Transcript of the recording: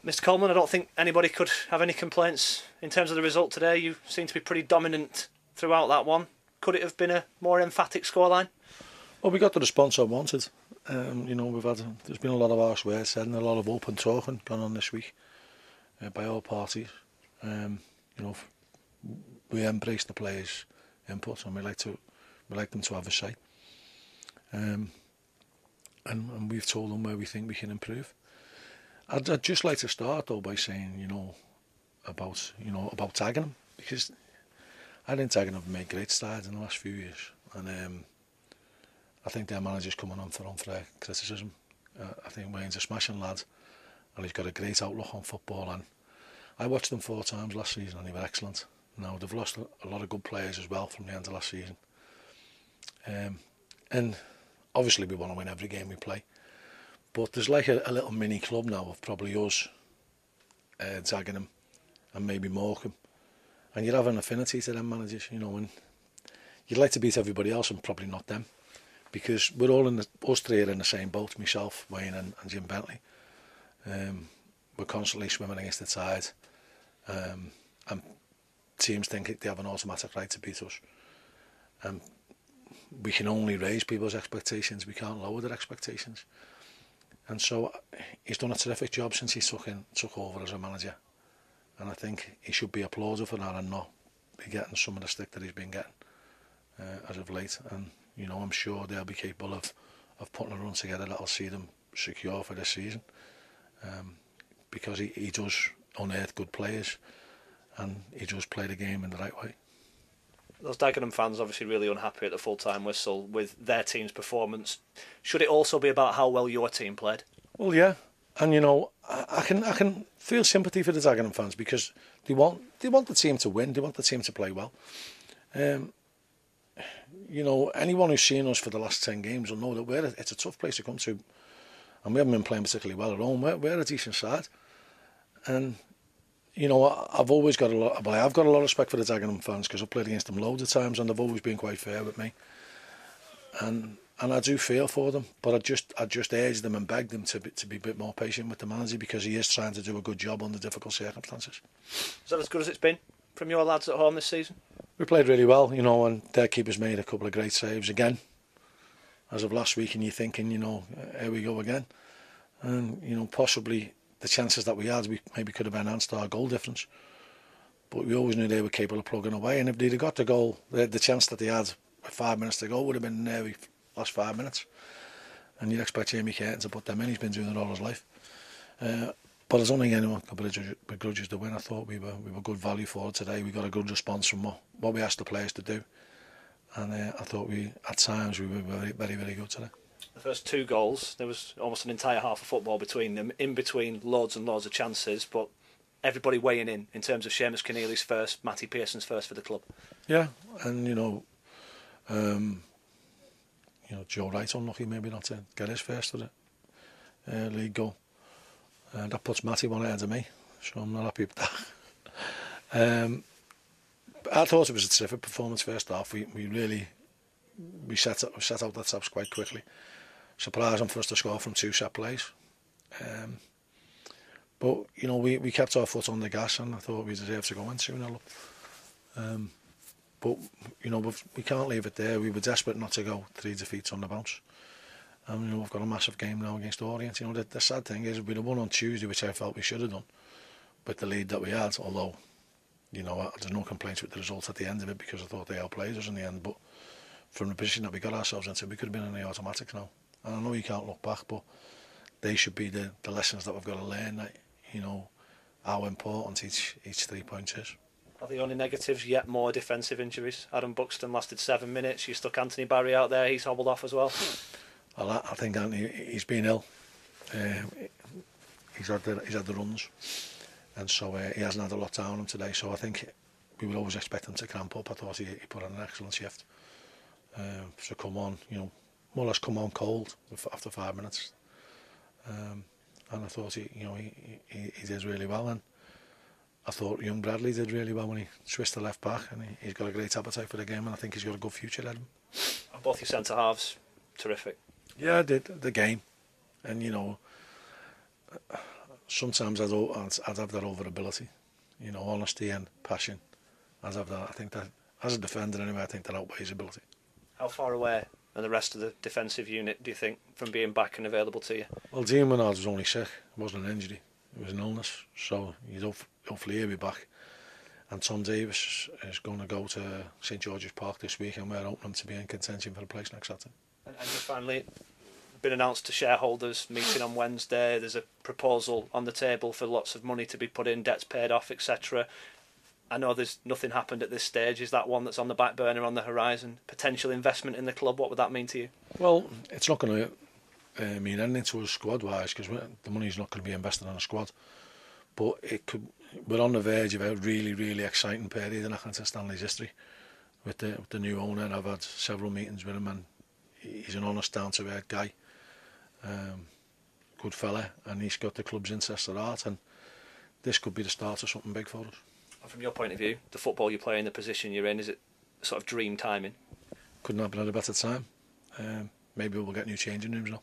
Mr. Coleman, I don't think anybody could have any complaints in terms of the result today. You seem to be pretty dominant throughout that one. Could it have been a more emphatic scoreline? Well, we got the response I wanted. There's been a lot of harsh words said and a lot of open talking gone on this week by all parties. We embrace the players' input and we like them to have a say. And we've told them where we think we can improve. I'd just like to start though by saying, about tagging them, because I think tagging have made great strides in the last few years, and I think their manager's coming on for unfair criticism. I think Wayne's a smashing lad, and he's got a great outlook on football. And I watched them 4 times last season, and they were excellent. Now they've lost a lot of good players as well from the end of last season, and obviously we want to win every game we play. But there's like a little mini club now of probably us, Dagenham and maybe Morecambe. And you'd have an affinity to them managers, and you'd like to beat everybody else and probably not them. Because we're all us 3 are in the same boat, myself, Wayne and Jim Bentley. We're constantly swimming against the tide. And teams think they have an automatic right to beat us. We can only raise people's expectations, we can't lower their expectations. And so he's done a terrific job since he took over as a manager, and I think he should be applauded for that and not be getting some of the stick that he's been getting as of late. And I'm sure they'll be capable of putting a run together that'll see them secure for this season, because he does unearth good players and he does play the game in the right way. Those Dagenham fans obviously really unhappy at the full-time whistle with their team's performance. Should it also be about how well your team played? Well, yeah, and I can feel sympathy for the Dagenham fans because they want the team to win, they want the team to play well. Anyone who's seen us for the last 10 games will know that it's a tough place to come to, and we haven't been playing particularly well at home. We're a decent side, and I've always got I've got a lot of respect for the Dagenham fans because I've played against them loads of times and they've always been quite fair with me. And I do feel for them, but I just urge them and beg them to be a bit more patient with the manager because he is trying to do a good job under difficult circumstances. Is that as good as it's been from your lads at home this season? We played really well, and their keeper's made a couple of great saves again, as of last week, and you're thinking, here we go again. And, possibly the chances that we had, we maybe could have enhanced our goal difference. But we always knew they were capable of plugging away. And if they'd have got the goal, the chance that they had with 5 minutes to go would have been there the last 5 minutes. And you'd expect Jamie Curtin to put them in. He's been doing it all his life. But there's only anyone can begrudge us the win. I thought we were good value for it today. We got a good response from what we asked the players to do. And I thought at times we were very, very, very good today. The first 2 goals, there was almost an entire half of football between them, in between loads and loads of chances, but everybody weighing in terms of Seamus Keneally's first, Matty Pearson's first for the club. Yeah, and Joe Wright unlucky maybe not to get his first for the league goal. That puts Matty one ahead of me, so I'm not happy with that. I thought it was a terrific performance first half. We set out the traps quite quickly. Surprising for us to score from 2 set plays. But we kept our foot on the gas and I thought we deserved to go in 2-0 up. But we can't leave it there. We were desperate not to go 3 defeats on the bounce. And we've got a massive game now against Orient. The sad thing is we'd have won on Tuesday, which I felt we should have done, with the lead that we had. Although, there's no complaints with the result at the end of it because I thought they outplayed us in the end. But from the position that we got ourselves into, we could have been in the automatics now. And I know you can't look back, but they should be the lessons that we've got to learn. That, how important each 3 points is. Are the only negatives yet more defensive injuries? Adam Buxton lasted 7 minutes. You stuck Anthony Barry out there. He's hobbled off as well. Well, I think Anthony, he's been ill. He's had the runs, and so he hasn't had a lot down him today. So I think we would always expect him to cramp up. I thought he put on an excellent shift. So come on, more or less come on cold after 5 minutes. And I thought he did really well. And I thought young Bradley did really well when he switched to left back, and he's got a great appetite for the game, and I think he's got a good future ahead of him. And both your centre halves, terrific. Yeah, I did the game, and sometimes I'd have that over ability, you know, honesty and passion. I'd have that. I think that as a defender anyway, I think that outweighs ability. How far away are the rest of the defensive unit, do you think, from being back and available to you? Well, Dean Menard was only sick. It wasn't an injury. It was an illness. So hopefully he'll be back. And Tom Davis is going to go to St George's Park this week, and we're hoping to be in contention for the place next Saturday. And just finally, been announced to shareholders meeting on Wednesday. There's a proposal on the table for lots of money to be put in, debts paid off, etc. I know there's nothing happened at this stage. Is that one that's on the back burner, on the horizon? Potential investment in the club, what would that mean to you? Well, it's not going to mean anything to us squad-wise, because the money's not going to be invested on a squad. But it could. We're on the verge of a really, really exciting period in Accrington Stanley's history with the new owner. I've had several meetings with him, and he's an honest, down-to-earth guy. Good fella, and he's got the club's interests at heart, and this could be the start of something big for us. And from your point of view, the football you play in, the position you're in, is it sort of dream timing? Couldn't happen at a better time. Maybe we'll get new changing rooms now.